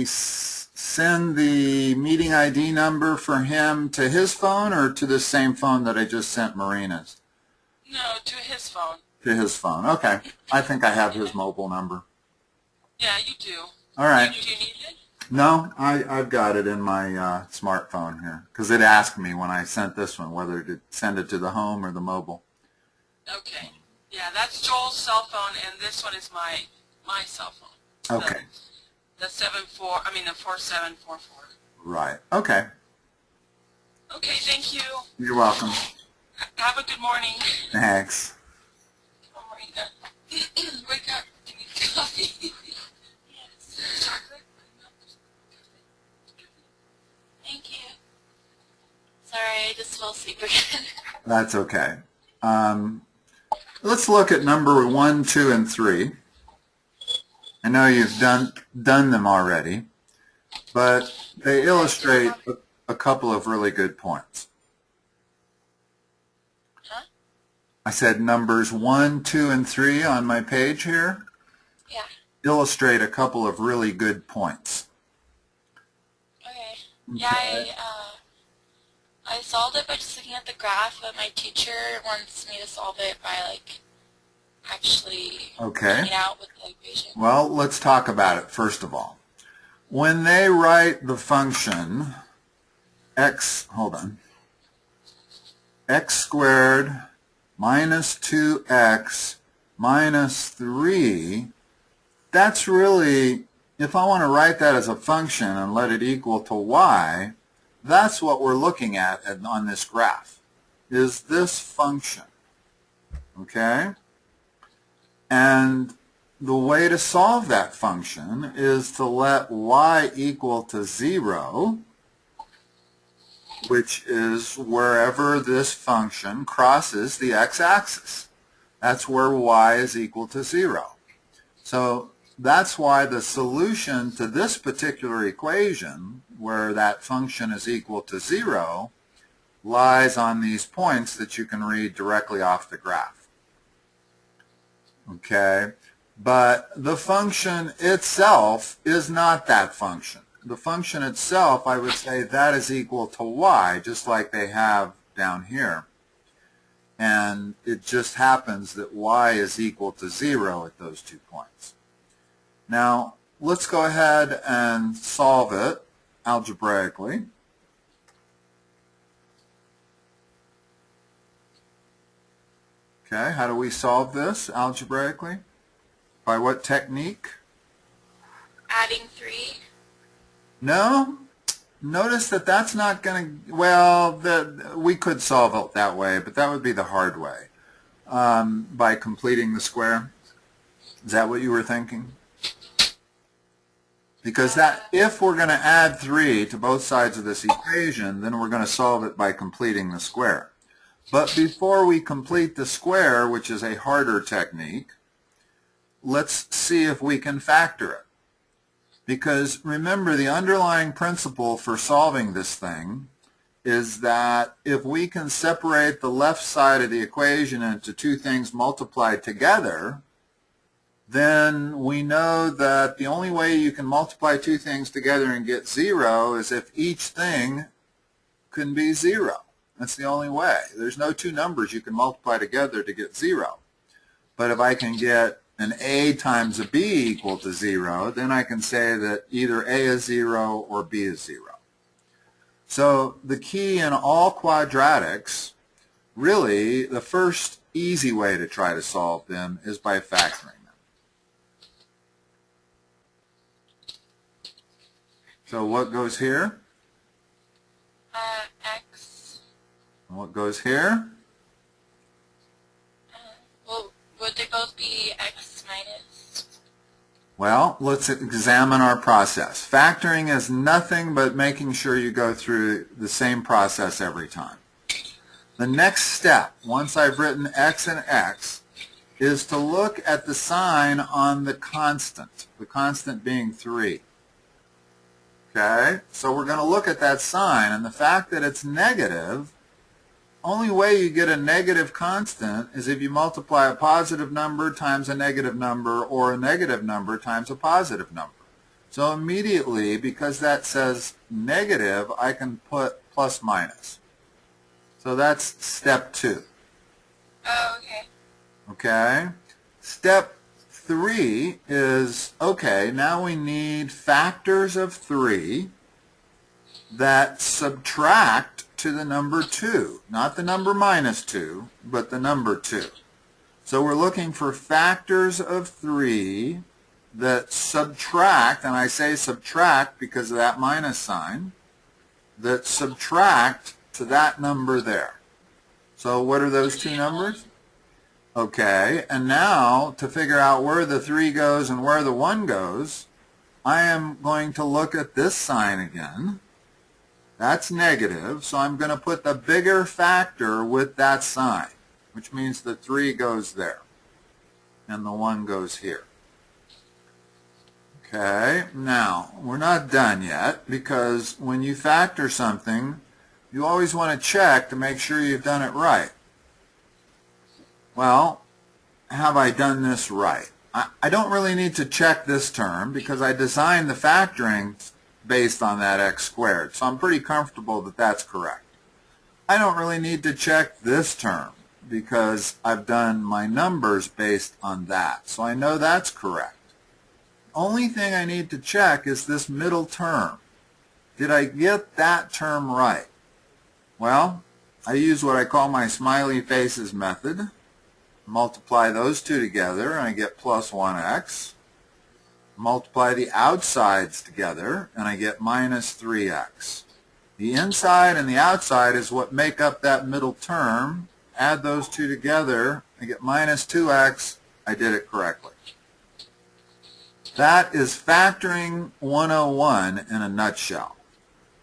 send the meeting ID number for him to his phone or to the same phone that I just sent Marina's? No, to his phone. To his phone. Okay. I think I have his mobile number. Yeah, you do. All right. Do you need it? No, I've got it in my smartphone here because it asked me when I sent this one whether to send it to the home or the mobile. Okay. Yeah, that's Joel's cell phone, and this one is my cell phone. Okay. The 4744. Right. Okay. Okay, thank you. You're welcome. Have a good morning. Thanks. Oh, Marina. Wake up. Do you need coffee? Yes. Chocolate? Thank you. Sorry, I just fell asleep again. That's okay. Let's look at number 1, 2, and 3. I know you've done them already, but they illustrate a couple of really good points. Huh? I said numbers 1, 2, and 3 on my page here illustrate a couple of really good points. Okay. Yeah, I solved it by just looking at the graph, but my teacher wants me to solve it by actually working out with the equation. Well, let's talk about it first of all. When they write the function x squared minus 2x minus 3, that's really, if I want to write that as a function and let it equal to y, that's what we're looking at on this graph, is this function, okay? And the way to solve that function is to let y equal to 0, which is wherever this function crosses the x-axis. That's where y is equal to 0. So that's why the solution to this particular equation, where that function is equal to 0, lies on these points that you can read directly off the graph. Okay? But the function itself is not that function. The function itself, I would say that is equal to y, just like they have down here. And it just happens that y is equal to 0 at those 2 points. Now, let's go ahead and solve it algebraically. Okay, how do we solve this algebraically? By what technique? Adding 3. No. Notice that that's not going to, well, we could solve it that way, but that would be the hard way. By completing the square. Is that what you were thinking? Because if we're going to add 3 to both sides of this equation, then we're going to solve it by completing the square. But before we complete the square, which is a harder technique, let's see if we can factor it. Because remember, the underlying principle for solving this thing is that if we can separate the left side of the equation into 2 things multiplied together, then we know that the only way you can multiply 2 things together and get 0 is if each thing can be 0. That's the only way. There's no 2 numbers you can multiply together to get 0. But if I can get an a times a b equal to 0, then I can say that either a is 0 or b is 0. So the key in all quadratics, really, the first easy way to try to solve them is by factoring them. So what goes here? X. And what goes here? Well, would they both be x minus? Well, let's examine our process. Factoring is nothing but making sure you go through the same process every time. The next step, once I've written x and x, is to look at the sign on the constant being 3. Okay, so we're going to look at that sign, and the fact that it's negative, only way you get a negative constant is if you multiply a positive number times a negative number or a negative number times a positive number. So immediately, because that says negative, I can put plus minus. So that's step 2. Oh, okay. Okay? Step 3 is, okay, now we need factors of 3 that subtract to the number 2. Not the number minus 2, but the number 2. So we're looking for factors of 3 that subtract, and I say subtract because of that minus sign, that subtract to that number there. So what are those two numbers? Okay, and now to figure out where the 3 goes and where the 1 goes, I am going to look at this sign again. That's negative, so I'm going to put the bigger factor with that sign, which means the 3 goes there, and the 1 goes here. Okay, now, we're not done yet, because when you factor something, you always want to check to make sure you've done it right. Well, have I done this right? I don't really need to check this term, because I designed the factoring based on that x squared, so I'm pretty comfortable that that's correct. I don't really need to check this term, because I've done my numbers based on that, so I know that's correct. Only thing I need to check is this middle term. Did I get that term right? Well, I use what I call my smiley faces method. Multiply those two together and I get plus 1x. Multiply the outsides together and I get minus 3x. The inside and the outside is what make up that middle term. Add those two together, I get minus 2x. I did it correctly. That is factoring 101 in a nutshell.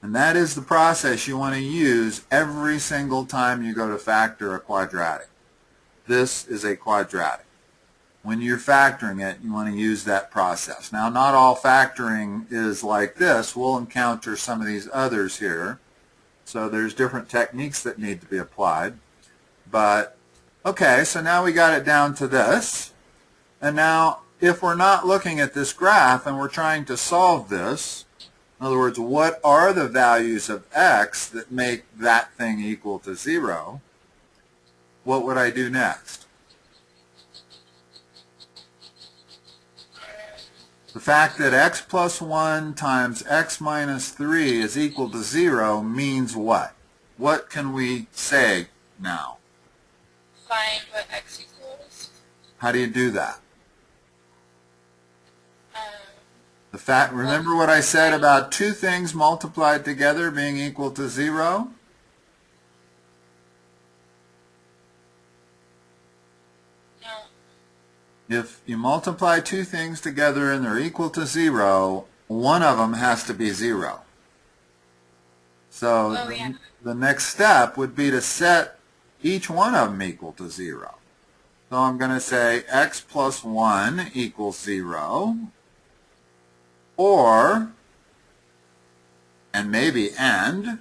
And that is the process you want to use every single time you go to factor a quadratic. This is a quadratic. When you're factoring it, you want to use that process. Now, not all factoring is like this. We'll encounter some of these others here. So there's different techniques that need to be applied. But, okay, so now we got it down to this. And now, if we're not looking at this graph and we're trying to solve this, in other words, what are the values of x that make that thing equal to 0, what would I do next? The fact that x plus 1 times x minus 3 is equal to 0 means what? What can we say now? Find what x equals. How do you do that? The fact, remember what I said about two things multiplied together being equal to 0? No. If you multiply two things together and they're equal to 0, one of them has to be 0. So the next step would be to set each one of them equal to 0. So I'm going to say x plus 1 equals 0, or, and maybe and,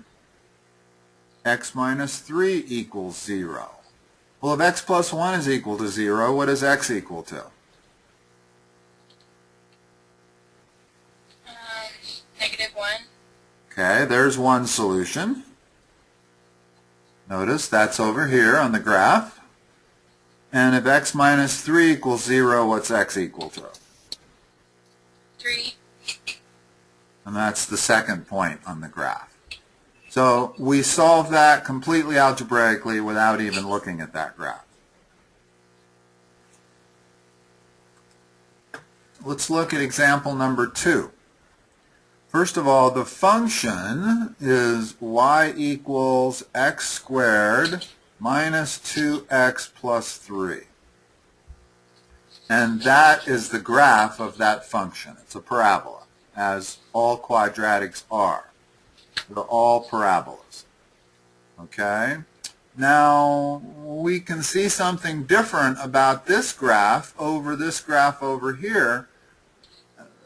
x minus 3 equals 0. Well, if x plus 1 is equal to 0, what is x equal to? -1. Okay, there's one solution. Notice that's over here on the graph. And if x minus 3 equals 0, what's x equal to? 3. And that's the second point on the graph. So we solve that completely algebraically without even looking at that graph. Let's look at example number 2. First of all, the function is y equals x squared minus 2x plus 3. And that is the graph of that function. It's a parabola, as all quadratics are. They're all parabolas. Okay? Now, we can see something different about this graph over here.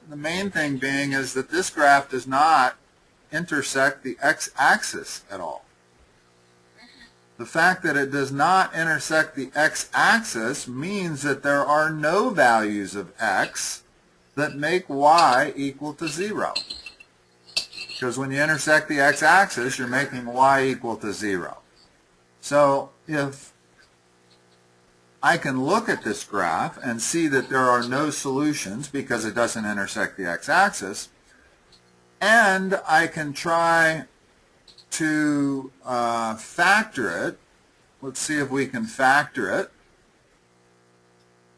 The main thing being is that this graph does not intersect the x-axis at all. The fact that it does not intersect the x-axis means that there are no values of x that make y equal to 0. Because when you intersect the x-axis, you're making y equal to 0. So if I can look at this graph and see that there are no solutions because it doesn't intersect the x-axis, and I can try to factor it. Let's see if we can factor it.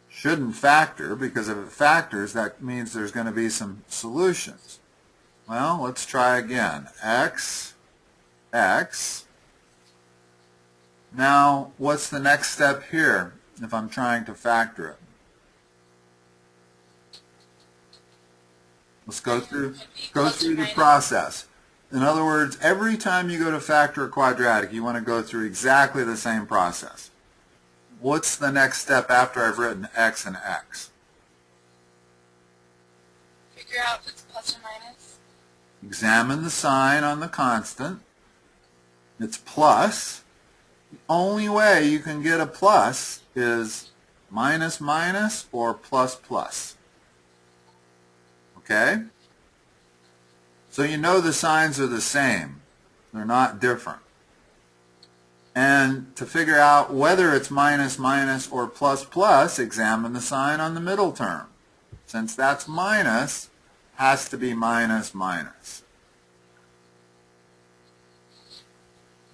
Shouldn't factor, because if it factors, that means there's going to be some solutions. Well, let's try again. X, X. Now, what's the next step here if I'm trying to factor it? Let's go through the process. In other words, every time you go to factor a quadratic, you want to go through exactly the same process. What's the next step after I've written x and x? Figure out if it's plus or minus. Examine the sign on the constant. It's plus. The only way you can get a plus is minus minus or plus plus. Okay? So you know the signs are the same. They're not different. And to figure out whether it's minus minus or plus plus, examine the sign on the middle term. Since that's minus, has to be minus minus.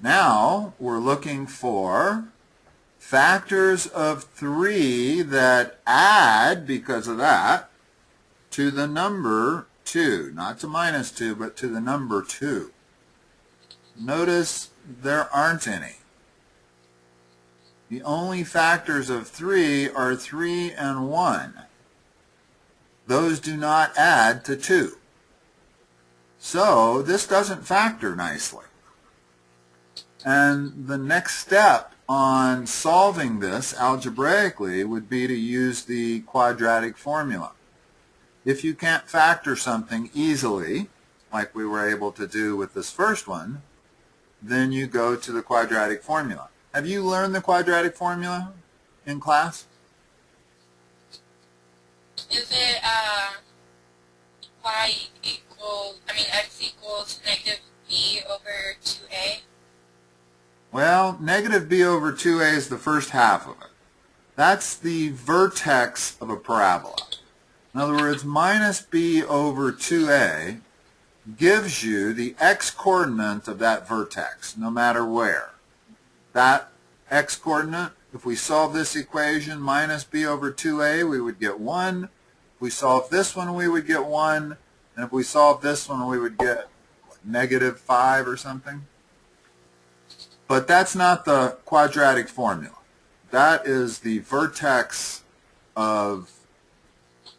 Now we're looking for factors of 3 that add, because of that, to the number 2. Not to minus 2, but to the number 2. Notice there aren't any. The only factors of 3 are 3 and 1. Those do not add to 2. So this doesn't factor nicely. And the next step on solving this algebraically would be to use the quadratic formula. If you can't factor something easily, like we were able to do with this first one, then you go to the quadratic formula. Have you learned the quadratic formula in class? Is it x equals negative b over 2a? Well, negative b over 2a is the first half of it. That's the vertex of a parabola. In other words, minus b over 2a gives you the x-coordinate of that vertex, no matter where. That x-coordinate, if we solve this equation, minus b over 2a, we would get 1. If we solve this one, we would get 1. And if we solve this one, we would get negative 5 or something. But that's not the quadratic formula. That is the vertex of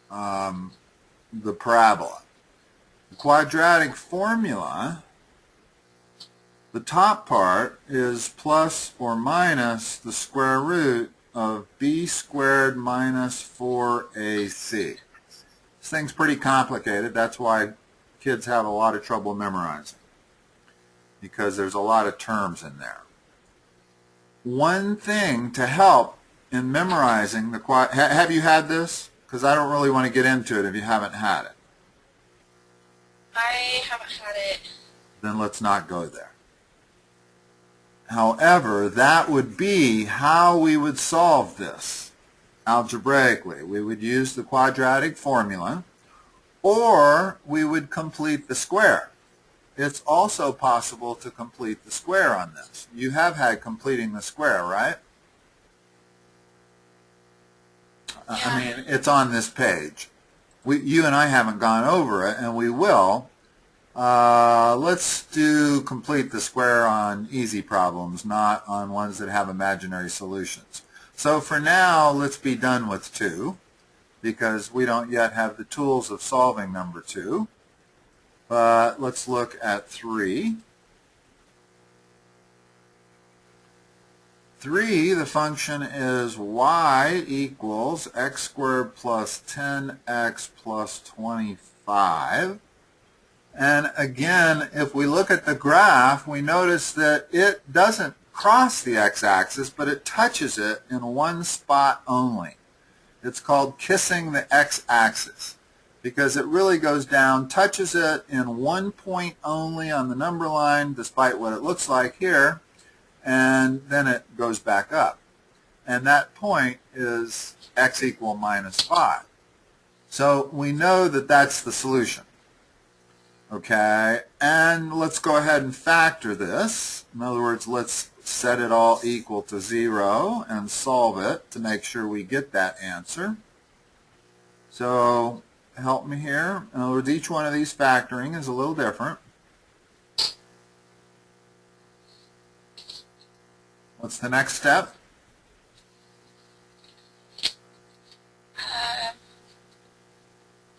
the parabola. The quadratic formula, the top part is plus or minus the square root of b squared minus 4ac. This thing's pretty complicated. That's why kids have a lot of trouble memorizing, because there's a lot of terms in there. One thing to help in memorizing the have you had this? Because I don't really want to get into it if you haven't had it. I haven't had it. Then let's not go there. However, that would be how we would solve this algebraically. We would use the quadratic formula, or we would complete the square. It's also possible to complete the square on this. You have had completing the square, right? Yeah. I mean, it's on this page. You and I haven't gone over it, and we will. Let's do complete the square on easy problems, not on ones that have imaginary solutions. So for now, let's be done with 2, because we don't yet have the tools of solving number 2. But let's look at 3. 3, the function is y equals x squared plus 10x plus 25. And again, if we look at the graph, we notice that it doesn't cross the x-axis, but it touches it in one spot only. It's called kissing the x-axis. because it really goes down, touches it in one point only on the number line, despite what it looks like here, and then it goes back up. And that point is x equal minus 5. So we know that that's the solution. Okay, and let's go ahead and factor this. In other words, let's set it all equal to 0 and solve it to make sure we get that answer. So help me here. In other words, each one of these factoring is a little different. What's the next step?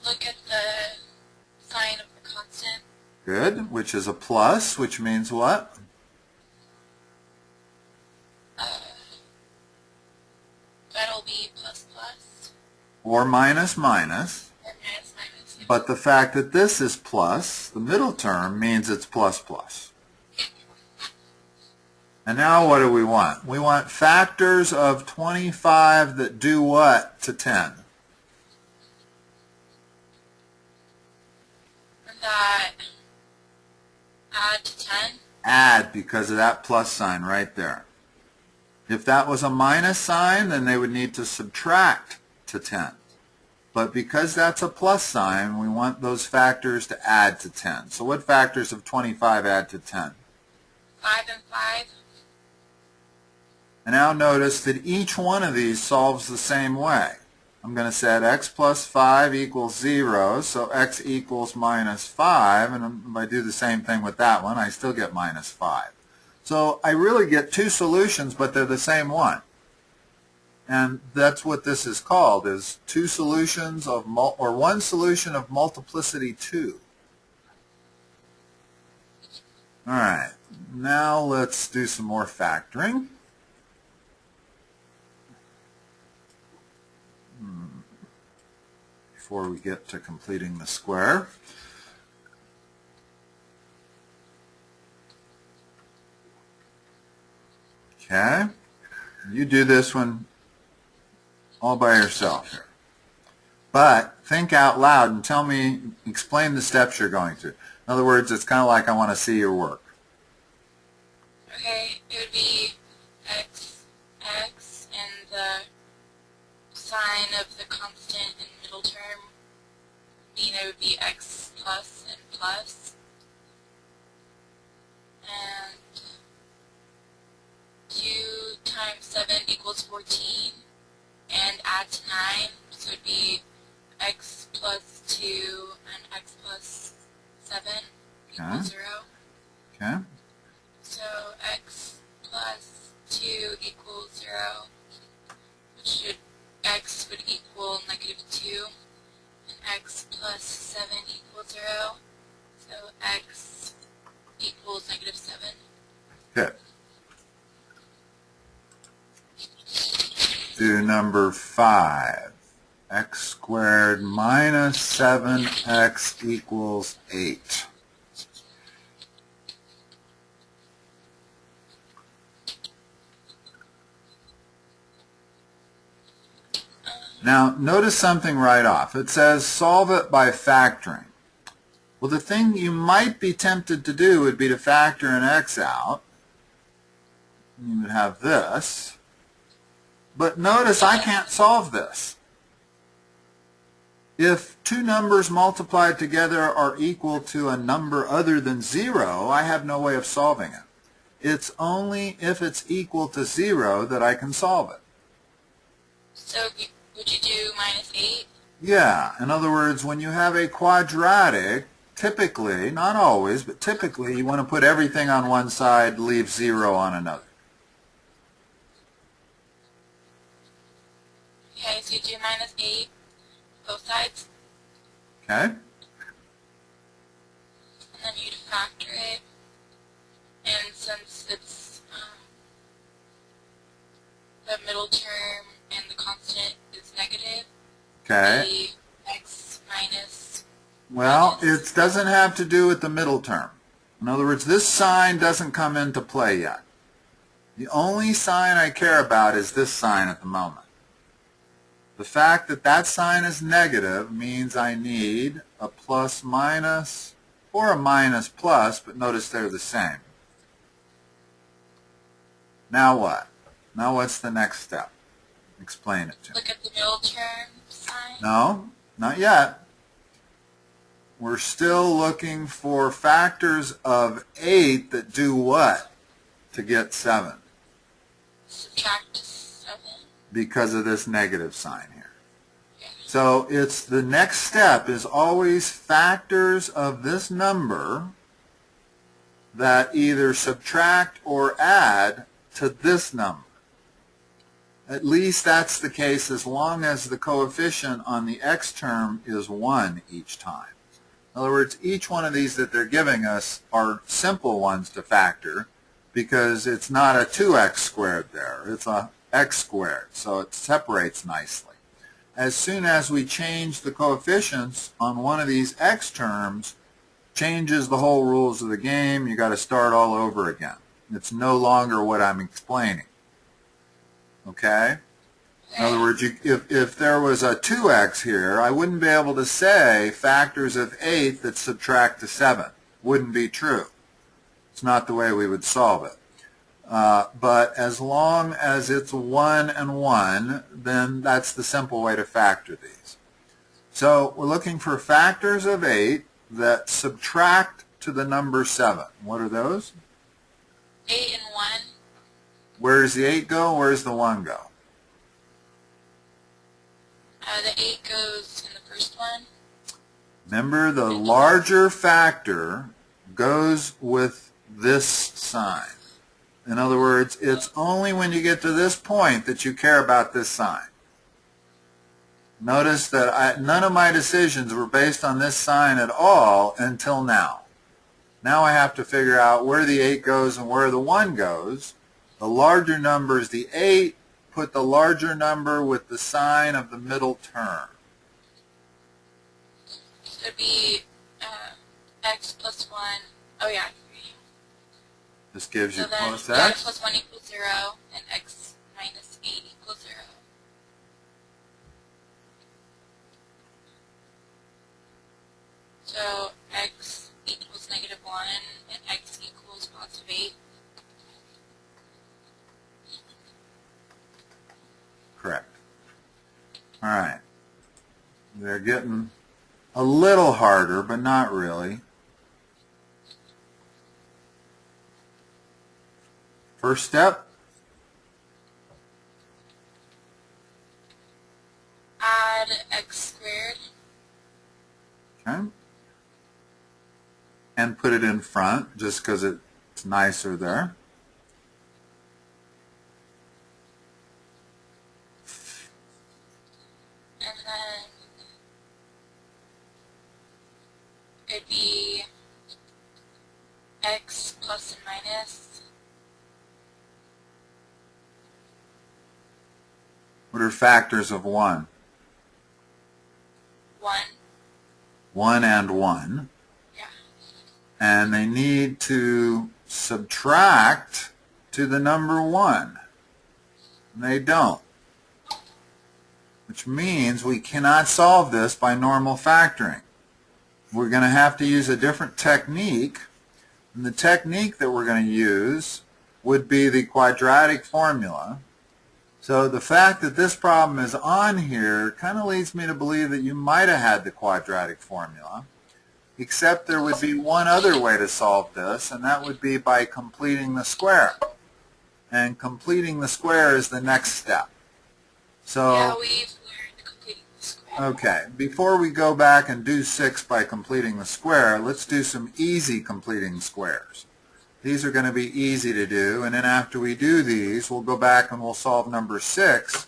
Look at the sign of the constant. Good, which is a plus, which means what? That'll be plus plus. Or minus minus. Or minus minus. Yeah. But the fact that this is plus, the middle term, means it's plus plus. And now what do we want? We want factors of 25 that do what to 10? That add to 10? Add, because of that plus sign right there. If that was a minus sign, then they would need to subtract to 10. But because that's a plus sign, we want those factors to add to 10. So what factors of 25 add to 10? 5 and 5. And now notice that each one of these solves the same way. I'm going to set x plus 5 equals 0, so x equals minus 5, and if I do the same thing with that one, I still get minus 5. So I really get two solutions, but they're the same one. And that's what this is called, is two solutions of, or one solution of multiplicity 2. All right, now let's do some more factoring. Before we get to completing the square. Okay, you do this one all by yourself here. But think out loud and tell me, explain the steps you're going through. In other words, it's kind of like I want to see your work. Okay, it would be x, and the sign of the constant in the middle term, mean it would be x plus and plus. And 2 times 7 equals 14, and add to 9, so it would be x plus 2 and x plus 7 equals 0. Okay. So x plus 2 equals 0, which should, x would equal negative 2, and x plus 7 equals 0, so x equals negative 7. Good. Do number 5. X squared minus 7x equals 8. Now, notice something right off. It says solve it by factoring. Well, the thing you might be tempted to do would be to factor an x out. You would have this. But notice I can't solve this. If two numbers multiplied together are equal to a number other than 0, I have no way of solving it. It's only if it's equal to 0 that I can solve it. So would you do minus 8? Yeah. In other words, when you have a quadratic, typically, not always, but typically you want to put everything on one side, leave 0 on another. Okay, so you do minus 8 both sides, Okay? and then you'd factor it, and since it's the middle term and the constant is negative, Okay. the x minus... Well, it doesn't have to do with the middle term. In other words, this sign doesn't come into play yet. The only sign I care about is this sign at the moment. The fact that that sign is negative means I need a plus minus or a minus plus, but notice they're the same. Now what? Now what's the next step? Explain it to me. Look at the middle term sign. No, not yet. We're still looking for factors of 8 that do what to get 7? Subtract 7. Because of this negative sign here. Yeah. So it's the next step is always factors of this number that either subtract or add to this number. At least that's the case as long as the coefficient on the x term is 1 each time. In other words, each one of these that they're giving us are simple ones to factor because it's not a 2x squared there. It's a x squared, so it separates nicely. As soon as we change the coefficients on one of these x terms, changes the whole rules of the game. You've got to start all over again. It's no longer what I'm explaining. Okay? In other words, if there was a 2x here, I wouldn't be able to say factors of 8 that subtract to 7. Wouldn't be true. It's not the way we would solve it. But as long as it's 1 and 1, then that's the simple way to factor these. So we're looking for factors of 8 that subtract to the number 7. What are those? 8 and 1. Where does the 8 go? Where does the 1 go? The 8 goes in the first one. Remember, the larger factor goes with this sign. In other words, it's only when you get to this point that you care about this sign. Notice that none of my decisions were based on this sign at all until now. Now I have to figure out where the 8 goes and where the 1 goes. The larger number is the 8. Put the larger number with the sign of the middle term. So it would be x plus 1. Oh, yeah. This gives you So then plus x x. plus 1 equals 0, and x minus 8 equals 0. So x equals negative 1, and x equals positive 8. Correct. All right. They're getting a little harder, but not really. First step, Add x squared. okay, and put it in front just because it's nicer there. And then it'd be x plus and minus. What are factors of 1? 1. 1 and 1. Yeah. And they need to subtract to the number 1. And they don't. Which means we cannot solve this by normal factoring. We're going to have to use a different technique. And the technique that we're going to use would be the quadratic formula. So the fact that this problem is on here kind of leads me to believe that you might have had the quadratic formula, except there would be one other way to solve this, and that would be by completing the square. And completing the square is the next step. So, Yeah, we've learned completing the square. okay, before we go back and do 6 by completing the square, let's do some easy completing squares. These are going to be easy to do, and then after we do these, we'll go back and we'll solve number 6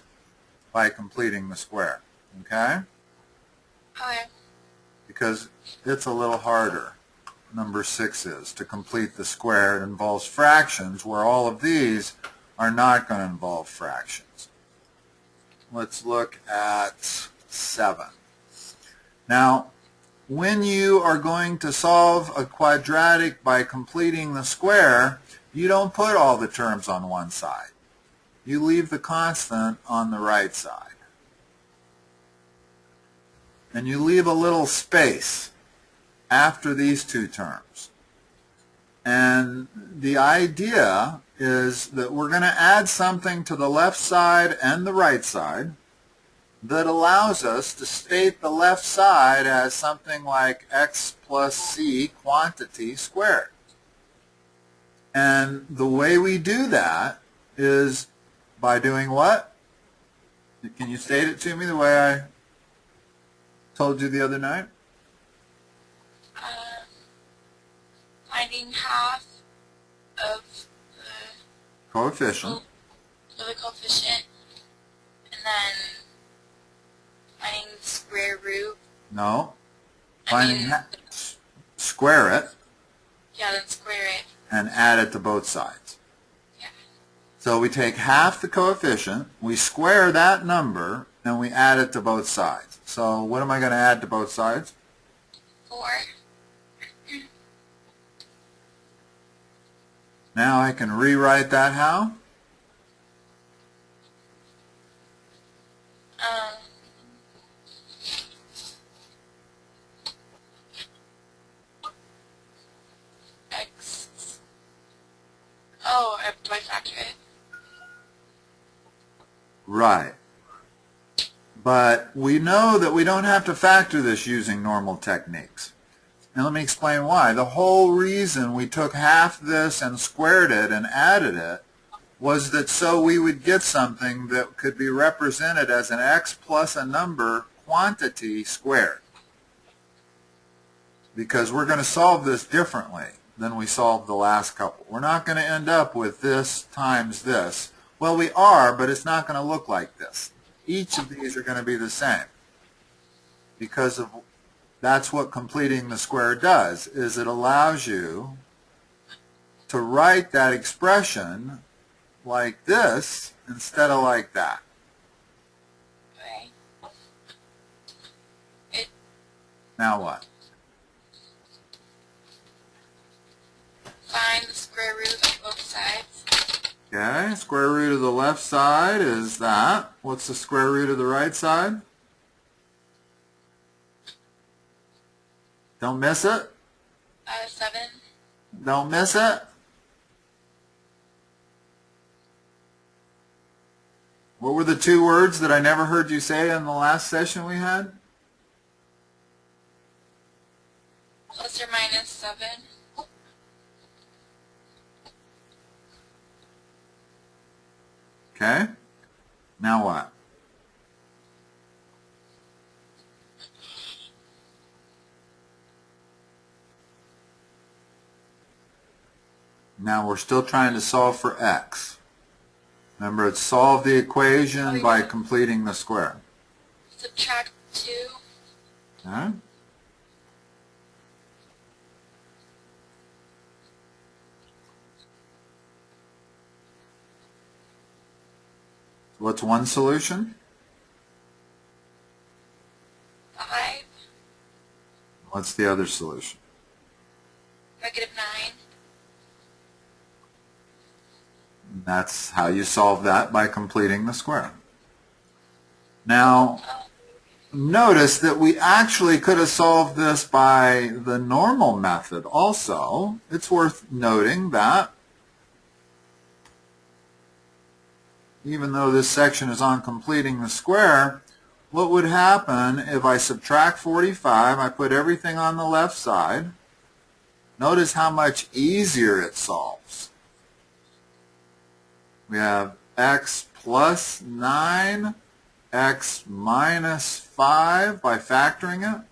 by completing the square. Okay? Okay. Because it's a little harder, number 6 is, to complete the square. It involves fractions, where all of these are not going to involve fractions. Let's look at 7. Now, when you are going to solve a quadratic by completing the square, you don't put all the terms on one side. You leave the constant on the right side. and you leave a little space after these two terms. And the idea is that we're going to add something to the left side and the right side that allows us to state the left side as something like x plus c quantity squared. And the way we do that is by doing what? Can you state it to me the way I told you the other night? Finding half of Coefficient. the coefficient, and then finding the square root. No. I mean, Square it yeah, then square it. and add it to both sides. Yeah. So we take half the coefficient, we square that number, and we add it to both sides. So what am I going to add to both sides? 4. Now I can rewrite that how? X. Oh, do I factor it? Right. But we know that we don't have to factor this using normal techniques. And let me explain why. The whole reason we took half this and squared it and added it was that so we would get something that could be represented as an x plus a number quantity squared. Because we're going to solve this differently than we solved the last couple. We're not going to end up with this times this. Well, we are, but it's not going to look like this. Each of these are going to be the same because of that's what completing the square does, is it allows you to write that expression like this instead of like that. Right. Now what? Find the square root of both sides. Okay, square root of the left side is that. What's the square root of the right side? Don't miss it. 7. Don't miss it. What were the two words that I never heard you say in the last session we had? Plus or minus 7. Okay. Now what? Now we're still trying to solve for x. Remember, it's solve the equation by completing the square. Subtract 2. Okay. What's one solution? 5. What's the other solution? Negative 9. That's how you solve that, by completing the square. Now, notice that we actually could have solved this by the normal method also. It's worth noting that even though this section is on completing the square, what would happen if I subtract 45, I put everything on the left side, notice how much easier it solves. We have x plus 9, x minus 5 by factoring it.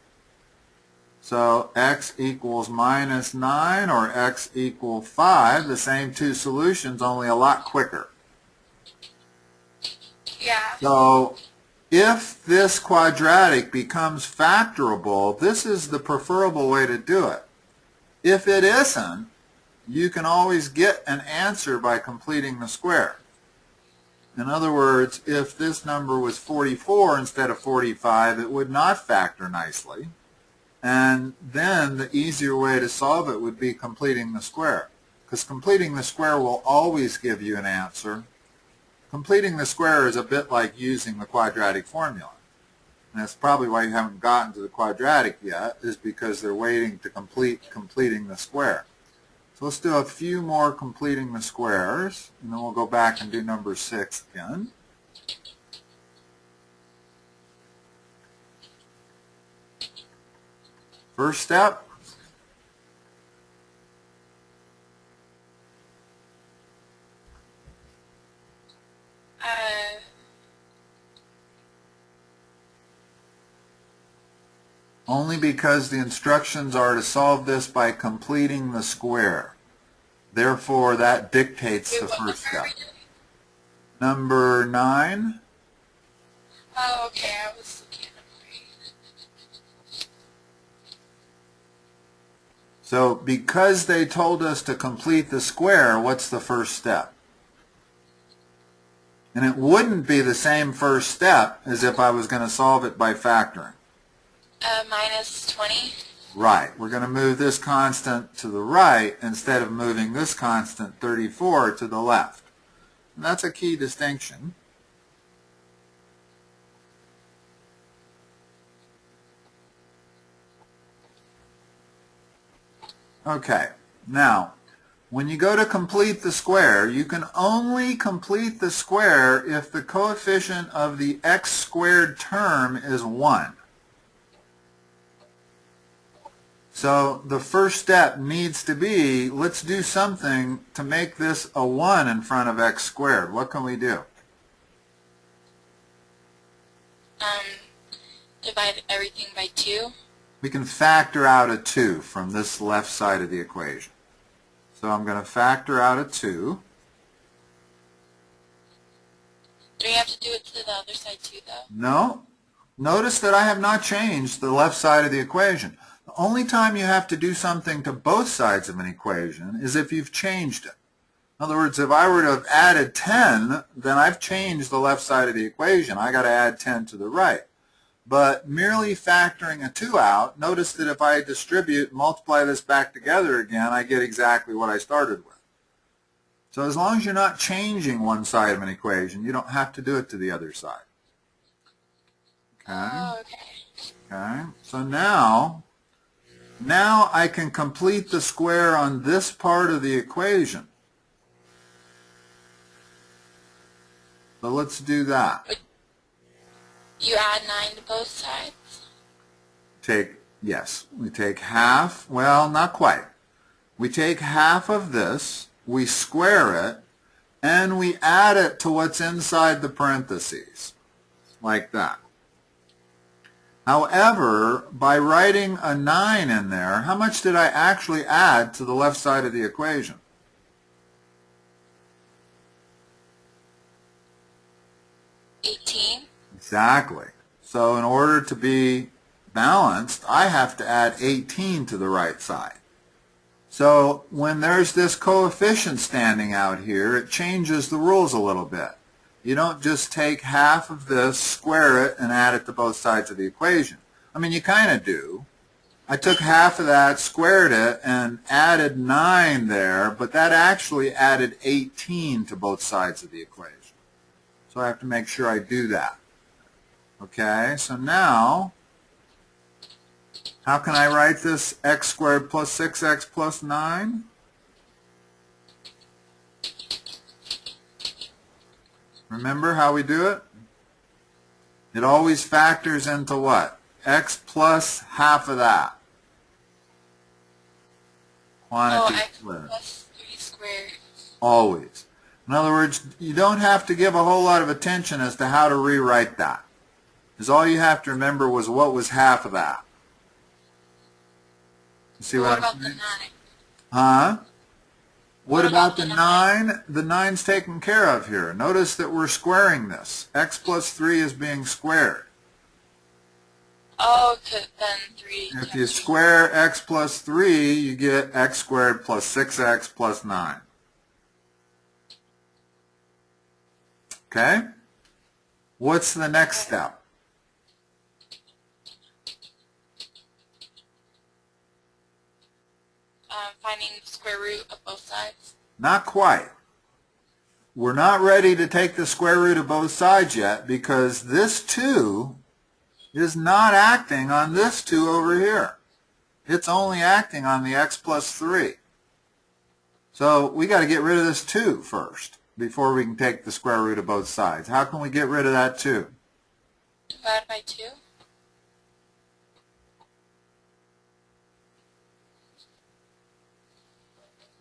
So x equals minus 9 or x equals 5, the same two solutions, only a lot quicker. Yeah. So if this quadratic becomes factorable, this is the preferable way to do it. If it isn't, you can always get an answer by completing the square. In other words, if this number was 44 instead of 45, it would not factor nicely. And then the easier way to solve it would be completing the square, because completing the square will always give you an answer. Completing the square is a bit like using the quadratic formula. and that's probably why you haven't gotten to the quadratic yet, is because they're waiting to completing the square. So let's do a few more completing the squares, and then we'll go back and do number 6 again. First step, only because the instructions are to solve this by completing the square. Therefore, that dictates the first step. Number 9. Oh, okay, I was looking at number 8. So because they told us to complete the square, what's the first step? And it wouldn't be the same first step as if I was going to solve it by factoring. Minus 20. Right. We're going to move this constant to the right instead of moving this constant 34 to the left. And that's a key distinction. Okay. Now, when you go to complete the square, you can only complete the square if the coefficient of the x squared term is 1. So the first step needs to be, let's do something to make this a 1 in front of x squared. What can we do? Divide everything by 2. We can factor out a 2 from this left side of the equation. So I'm going to factor out a 2. Do we have to do it to the other side too, though? No. Notice that I have not changed the left side of the equation. The only time you have to do something to both sides of an equation is if you've changed it. In other words, if I were to have added 10, then I've changed the left side of the equation. I got to add 10 to the right. But merely factoring a 2 out, notice that if I distribute and multiply this back together again, I get exactly what I started with. So as long as you're not changing one side of an equation, you don't have to do it to the other side. Okay? Oh, okay. Okay. So now I can complete the square on this part of the equation. So let's do that. You add 9 to both sides? Yes, we take half, well, not quite. We take half of this, we square it, and we add it to what's inside the parentheses, like that. However, by writing a 9 in there, how much did I actually add to the left side of the equation? Exactly. So in order to be balanced, I have to add 18 to the right side. So when there's this coefficient standing out here, it changes the rules a little bit. You don't just take half of this, square it, and add it to both sides of the equation. I mean, you kind of do. I took half of that, squared it, and added 9 there, but that actually added 18 to both sides of the equation. So I have to make sure I do that. Okay, so now, how can I write this x squared plus 6x plus 9? Remember how we do it? It always factors into what? X plus half of that. Quantity X squared. plus 3 squared. Always. In other words, you don't have to give a whole lot of attention as to how to rewrite that. Because all you have to remember was what was half of that. You see what I'm saying? Huh? What about the 9? The 9's taken care of here. Notice that we're squaring this. X plus 3 is being squared. Oh, then 3. If you square x plus 3, you get x squared plus 6x plus 9. Okay? What's the next step? Finding the square root of both sides? Not quite. We're not ready to take the square root of both sides yet because this 2 is not acting on this 2 over here. It's only acting on the x plus 3. So we got to get rid of this 2 first before we can take the square root of both sides. How can we get rid of that 2? Divide by 2.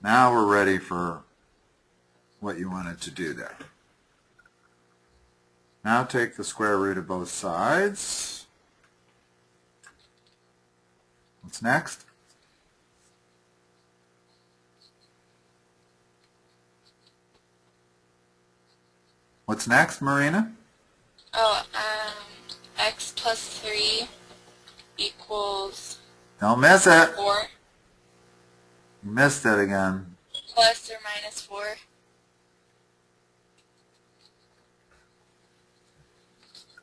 Now we're ready for what you wanted to do there. Now take the square root of both sides. What's next? What's next, Marina? Oh, x plus 3 equals Don't miss it. 4 You missed it again. plus or minus 4.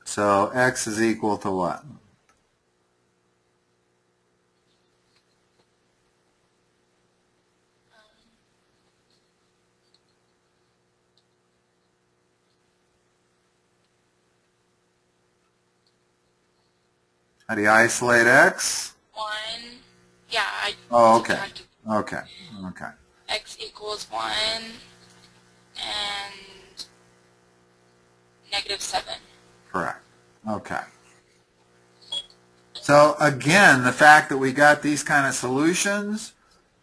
So x is equal to what? How do you isolate x? 1. Yeah, I Oh, okay. subtracted. Okay. Okay. X equals 1 and negative 7. Correct. Okay. So again, the fact that we got these kind of solutions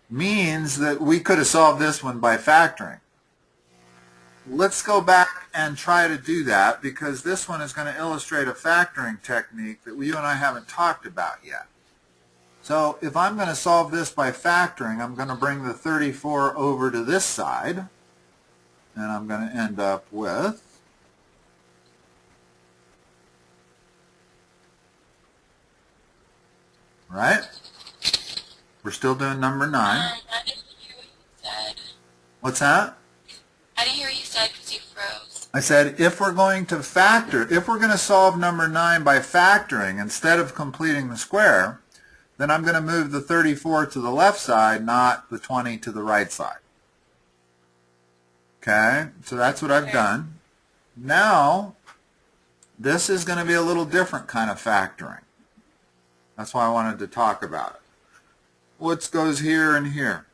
means that we could have solved this one by factoring. Let's go back and try to do that, because this one is going to illustrate a factoring technique that you and I haven't talked about yet. So if I'm going to solve this by factoring, I'm going to bring the 34 over to this side, and I'm going to end up with right? We're still doing number 9. I didn't hear what you said. What's that? I didn't hear what you said because you froze. I said if we're going to solve number 9 by factoring instead of completing the square, then I'm going to move the 34 to the left side, not the 20 to the right side. Okay, so that's what I've done. Now, this is going to be a little different kind of factoring. That's why I wanted to talk about it. What goes here and here?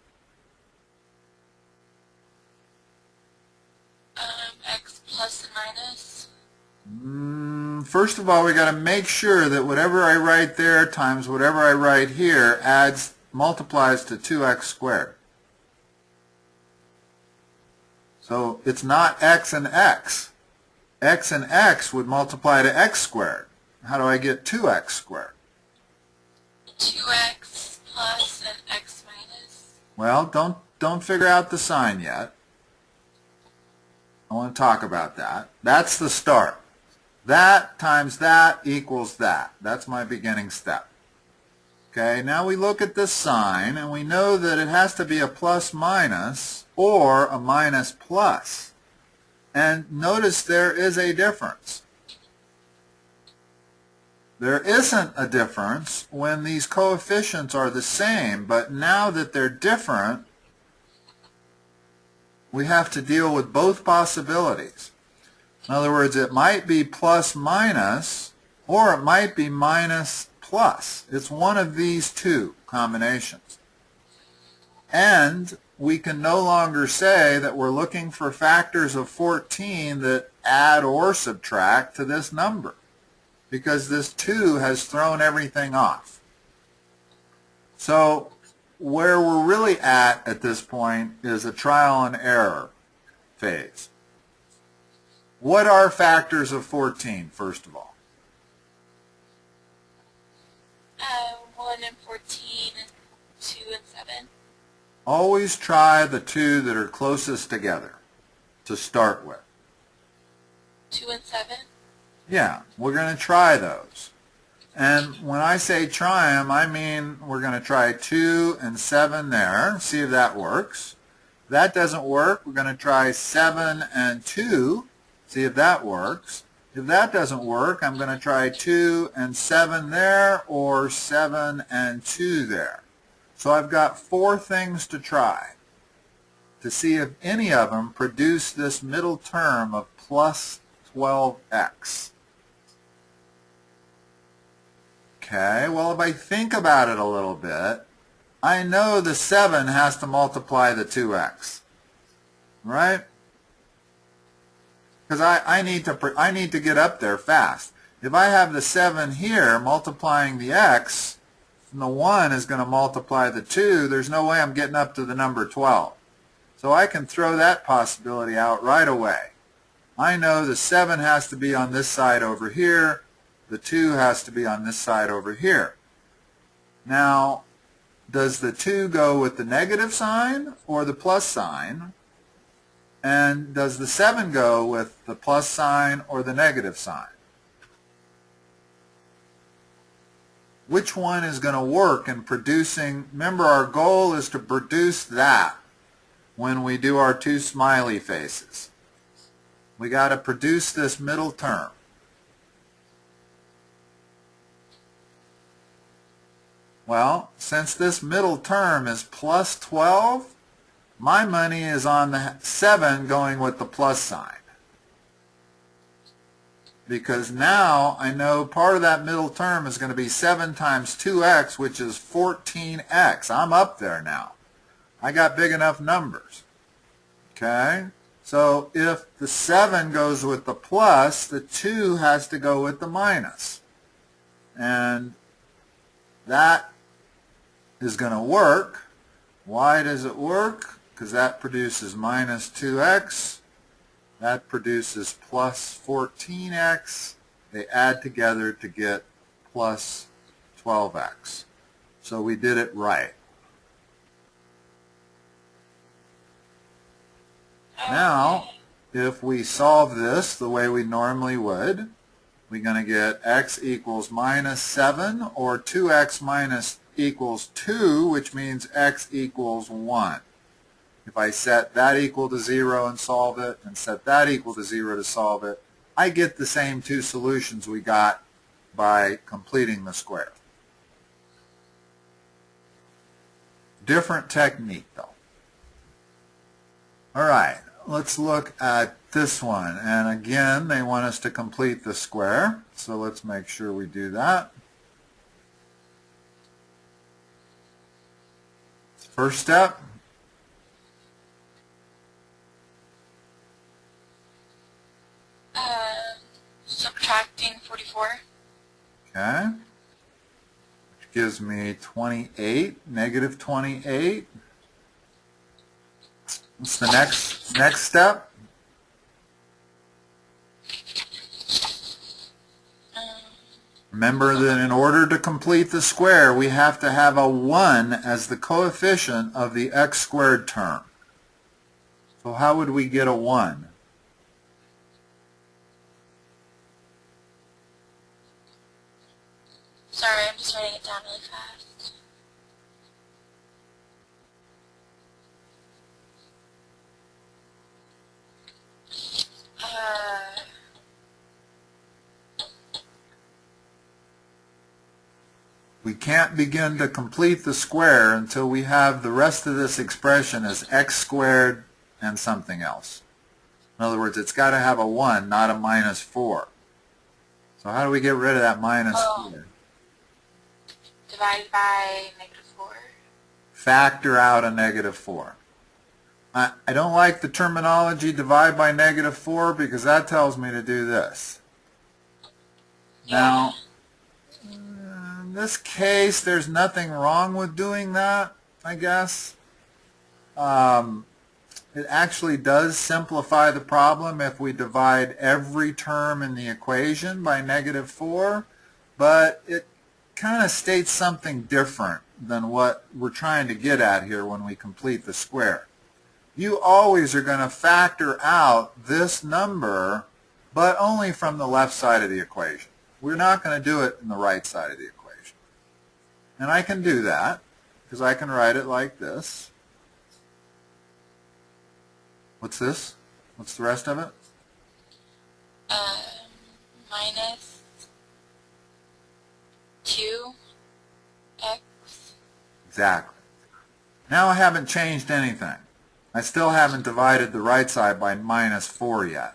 X plus and minus. First of all, we got to make sure that whatever I write there times whatever I write here multiplies to 2x squared. So it's not x and x. X and x would multiply to x squared. How do I get 2x squared? 2x plus and x minus. Well, don't figure out the sign yet. I want to talk about that. That's the start. That times that equals that. That's my beginning step. Okay, now we look at this sign, and we know that it has to be a plus minus or a minus plus. And notice there is a difference. There isn't a difference when these coefficients are the same, but now that they're different, we have to deal with both possibilities. In other words, it might be plus minus, or it might be minus plus. It's one of these two combinations. And we can no longer say that we're looking for factors of 14 that add or subtract to this number, because this 2 has thrown everything off. So where we're really at this point is a trial and error phase. What are factors of 14, first of all? 1 and 14 and 2 and 7. Always try the two that are closest together to start with. 2 and 7? Yeah, we're going to try those. And when I say try them, I mean we're going to try 2 and 7 there, see if that works. If that doesn't work, we're going to try 7 and 2, see if that works. If that doesn't work, I'm going to try 2 and 7 there, or 7 and 2 there. So I've got 4 things to try to see if any of them produce this middle term of plus 12x. Okay, well, if I think about it a little bit, I know the 7 has to multiply the 2x, right? Because I need to get up there fast. If I have the 7 here multiplying the x, and the 1 is going to multiply the 2, there's no way I'm getting up to the number 12. So I can throw that possibility out right away. I know the 7 has to be on this side over here. The 2 has to be on this side over here. Now, does the 2 go with the negative sign or the plus sign? And does the 7 go with the plus sign or the negative sign? Which one is going to work in producing? Remember, our goal is to produce that when we do our two smiley faces. We got to produce this middle term. Well, since this middle term is plus 12, my money is on the 7 going with the plus sign. Because now I know part of that middle term is going to be 7 times 2x, which is 14x. I'm up there now. I got big enough numbers. Okay? So if the 7 goes with the plus, the 2 has to go with the minus. And that is going to work. Why does it work? Because that produces minus 2x. That produces plus 14x. They add together to get plus 12x. So we did it right. Now, if we solve this the way we normally would, we're going to get x equals minus 7, or 2x minus equals 2, which means x equals 1. If I set that equal to 0 and solve it, and set that equal to 0 to solve it, I get the same two solutions we got by completing the square. Different technique, though. All right, let's look at this one. And again, they want us to complete the square, so let's make sure we do that. First step. Subtracting 44. Okay. Which gives me 28, negative 28. What's the next step? Remember that in order to complete the square, we have to have a 1 as the coefficient of the x squared term. So how would we get a 1? Sorry, I'm just writing it down really fast. We can't begin to complete the square until we have the rest of this expression as x squared and something else. In other words, it's got to have a 1, not a minus 4. So how do we get rid of that minus 4? Divided by negative 4. Factor out a negative 4. I don't like the terminology divide by negative 4 because that tells me to do this. Now, in this case, there's nothing wrong with doing that, I guess. It actually does simplify the problem if we divide every term in the equation by negative 4, but it kind of states something different than what we're trying to get at here when we complete the square. You always are going to factor out this number, but only from the left side of the equation. We're not going to do it in the right side of the equation. And I can do that because I can write it like this. What's this? What's the rest of it? Minus 2x. Exactly. Now I haven't changed anything. I still haven't divided the right side by minus 4 yet.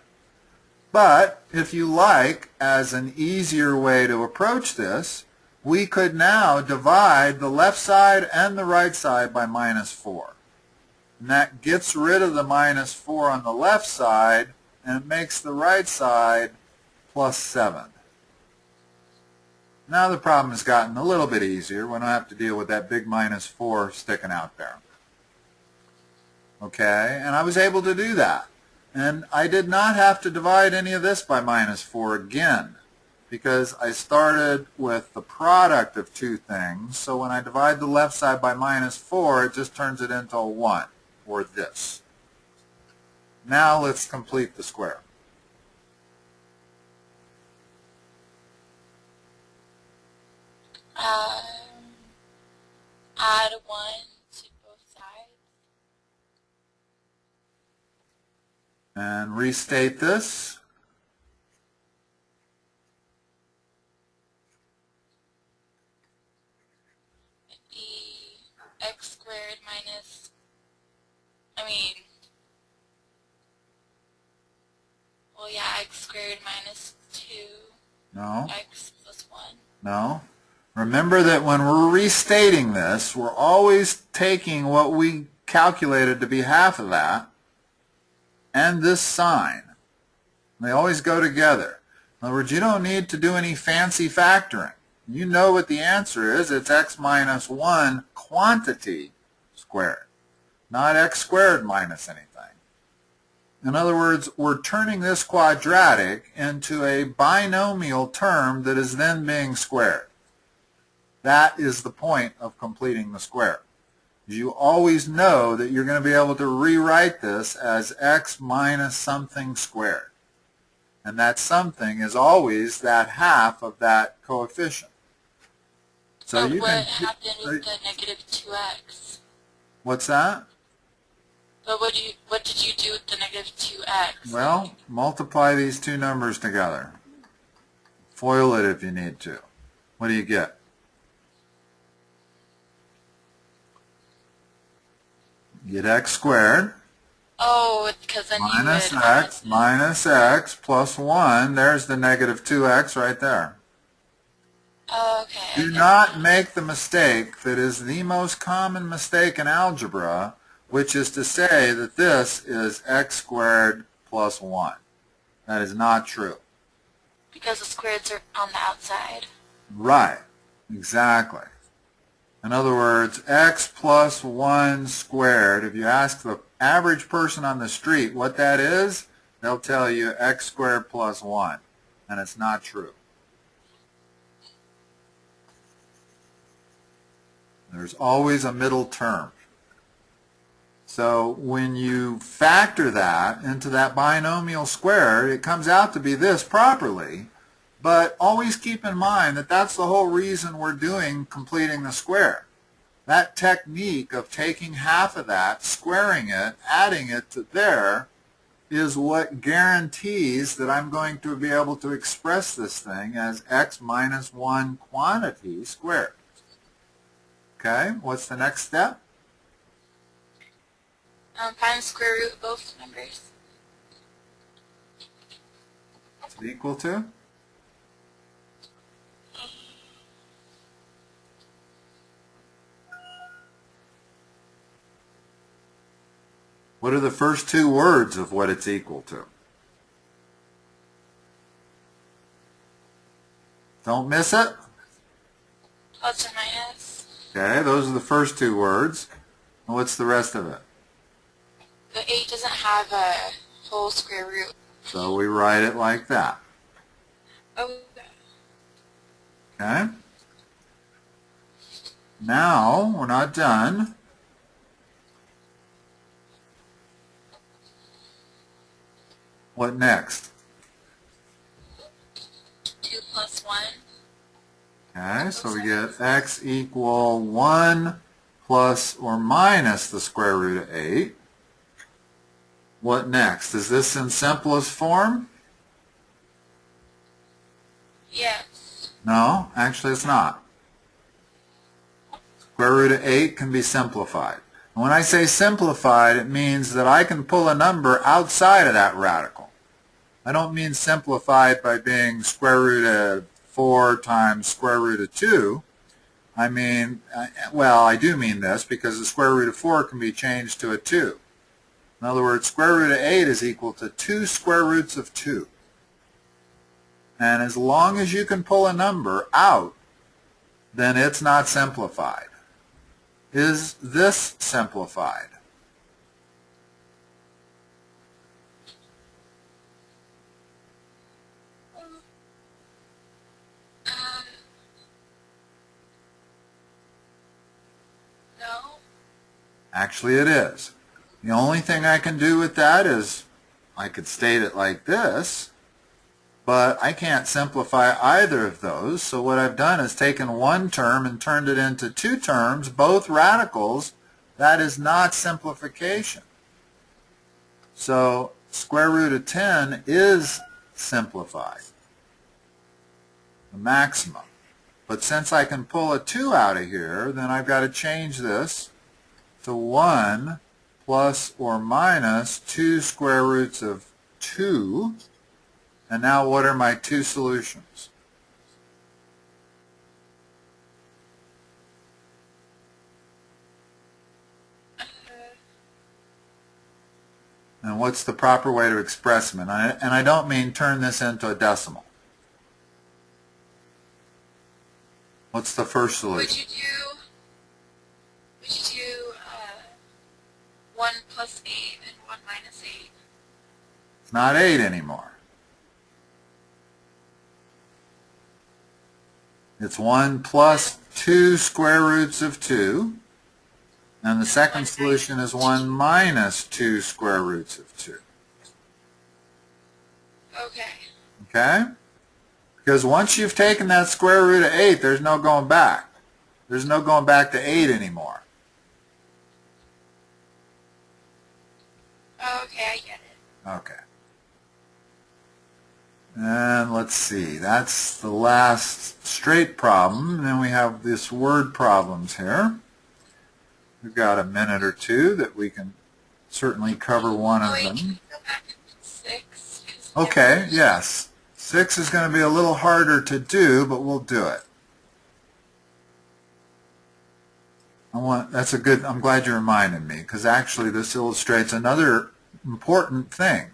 But if you like, as an easier way to approach this, we could now divide the left side and the right side by minus 4. And that gets rid of the minus 4 on the left side, and it makes the right side plus 7. Now the problem has gotten a little bit easier. We don't have to deal with that big minus 4 sticking out there. Okay, and I was able to do that. And I did not have to divide any of this by minus 4 again, because I started with the product of two things. So when I divide the left side by minus 4, it just turns it into a 1, or this. Now let's complete the square. Add 1 to both sides. And restate this. X squared minus, x squared minus 2. No. X plus 1. No. Remember that when we're restating this, we're always taking what we calculated to be half of that and this sign. They always go together. In other words, you don't need to do any fancy factoring. You know what the answer is. It's x minus 1 quantity squared, not x squared minus anything. In other words, we're turning this quadratic into a binomial term that is then being squared. That is the point of completing the square. You always know that you're going to be able to rewrite this as x minus something squared. And that something is always that half of that coefficient. So but what happened with the negative 2x? What's that? But what did you do with the negative 2x? Well, multiply these two numbers together. FOIL it if you need to. What do you get? You get x squared. Oh, because then minus x minus x plus 1. There's the negative 2x right there. Oh, okay. Do not make the mistake that is the most common mistake in algebra, which is to say that this is x squared plus 1. That is not true. Because the squareds are on the outside. Right. Exactly. In other words, x plus 1 squared, if you ask the average person on the street what that is, they'll tell you x squared plus 1. And it's not true. There's always a middle term. So when you factor that into that binomial square, it comes out to be this properly. But always keep in mind that that's the whole reason we're doing completing the square. That technique of taking half of that, squaring it, adding it to there, is what guarantees that I'm going to be able to express this thing as x minus 1 quantity squared. Okay, what's the next step? Find the square root of both numbers. What's it equal to? What are the first two words of what it's equal to? Don't miss it. Plus or minus. Okay, those are the first two words. And what's the rest of it? The 8 doesn't have a whole square root. So we write it like that. Oh. Okay? Now, we're not done. What next? 2 plus 1. Okay, so we get x equal 1 plus or minus the square root of 8. What next? Is this in simplest form? Yes. No, actually it's not. Square root of 8 can be simplified. And when I say simplified, it means that I can pull a number outside of that radical. I don't mean simplified by being square root of 4 times square root of 2, I mean, well, I do mean this because the square root of 4 can be changed to a 2. In other words, square root of 8 is equal to 2 square roots of 2. And as long as you can pull a number out, then it's not simplified. Is this simplified? No. Actually, it is. The only thing I can do with that is I could state it like this, but I can't simplify either of those. So what I've done is taken one term and turned it into two terms, both radicals. That is not simplification. So square root of 10 is simplified, the maximum. But since I can pull a 2 out of here, then I've got to change this to 1 plus or minus 2 square roots of 2. And now what are my two solutions? And what's the proper way to express them? And I don't mean turn this into a decimal. What's the first solution? Would you do 1 plus 8 and 1 minus 8? It's not 8 anymore. It's 1 plus 2 square roots of 2. And the second solution is 1 minus 2 square roots of 2. Okay. Okay? Because once you've taken that square root of 8, there's no going back. There's no going back to 8 anymore. Okay, I get it. Okay. And let's see, that's the last straight problem. And then we have this word problems here. We've got a minute or two that we can certainly cover one of Can them. we go back to 6? Okay, yes. 6 is going to be a little harder to do, but we'll do it. I'm glad you reminded me, because actually this illustrates another important thing.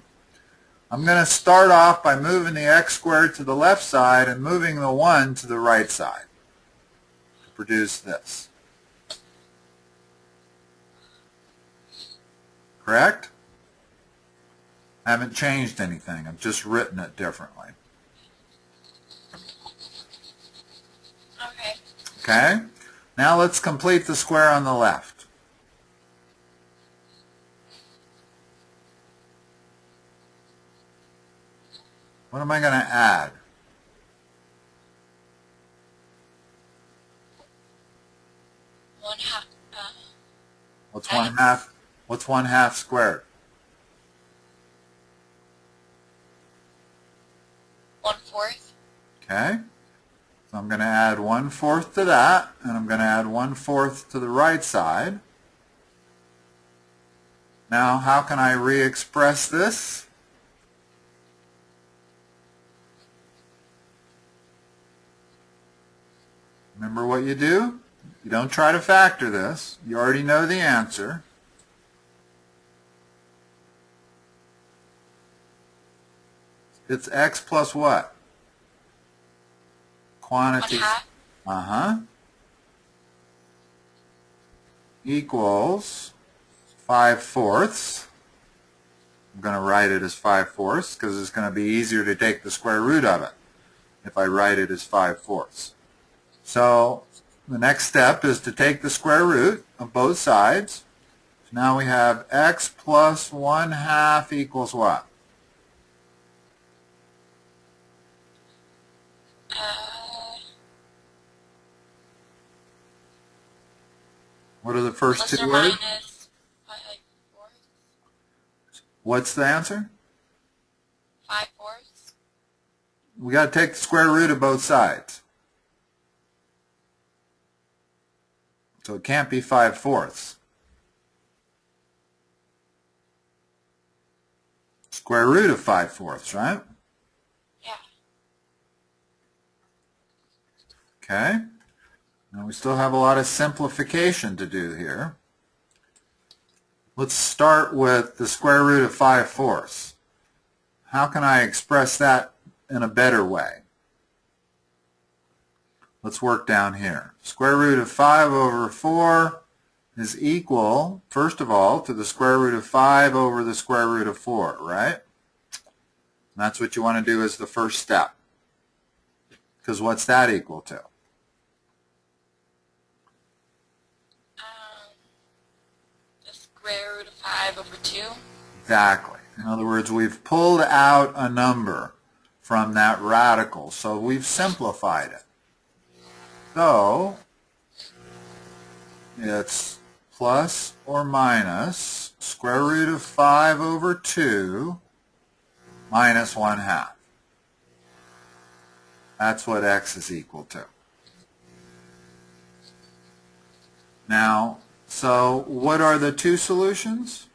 I'm going to start off by moving the x squared to the left side and moving the 1 to the right side to produce this. Correct? I haven't changed anything. I've just written it differently. Okay. Okay? Now let's complete the square on the left. What am I going to add? One half. What's 1 half? What's 1 half squared? 1/4. Okay? So I'm going to add 1/4 to that, and I'm going to add 1/4 to the right side. Now, how can I re-express this? Remember what you do? You don't try to factor this. You already know the answer. It's x plus what? Quantity. 1/2. Equals 5/4. I'm going to write it as 5/4 because it's going to be easier to take the square root of it if I write it as 5/4. So the next step is to take the square root of both sides. So now we have x plus 1/2 equals what? What are the first Plus two or words? minus 5/4. What's the answer? 5/4. We got to take the square root of both sides. So it can't be 5/4. Square root of 5/4, right? Yeah. Okay? Now we still have a lot of simplification to do here. Let's start with the square root of 5/4. How can I express that in a better way? Let's work down here. Square root of 5/4 is equal, first of all, to the square root of 5 over the square root of 4, right? And that's what you want to do as the first step. Because what's that equal to? The square root of 5 over 2. Exactly. In other words, we've pulled out a number from that radical, so we've simplified it. So it's plus or minus square root of 5 over 2 minus 1/2. That's what x is equal to. Now, so what are the two solutions?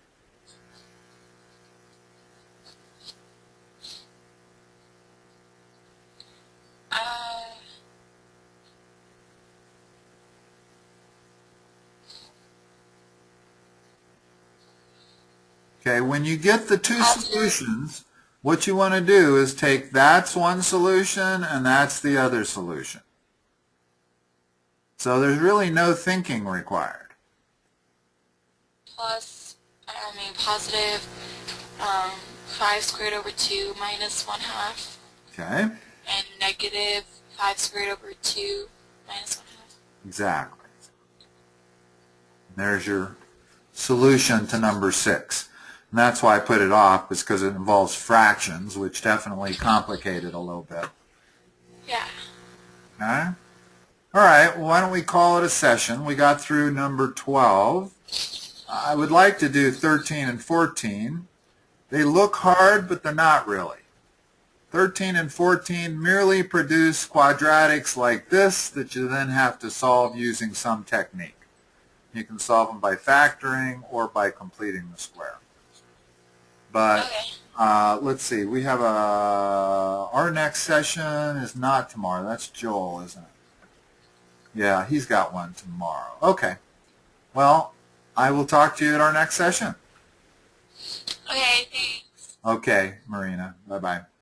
Okay, when you get the two solutions, what you want to do is take that's one solution and that's the other solution. So there's really no thinking required. Positive 5 squared over 2 minus 1/2. Okay? And negative 5 squared over 2 minus 1/2. Exactly. There's your solution to number 6. And that's why I put it off, is because it involves fractions, which definitely complicate it a little bit. Yeah. Okay? All right, well, why don't we call it a session? We got through number 12. I would like to do 13 and 14. They look hard, but they're not really. 13 and 14 merely produce quadratics like this that you then have to solve using some technique. You can solve them by factoring or by completing the square. But let's see, we have our next session is not tomorrow. That's Joel, isn't it? Yeah, he's got one tomorrow. Okay. Well, I will talk to you at our next session. Okay, thanks. Okay, Marina. Bye-bye.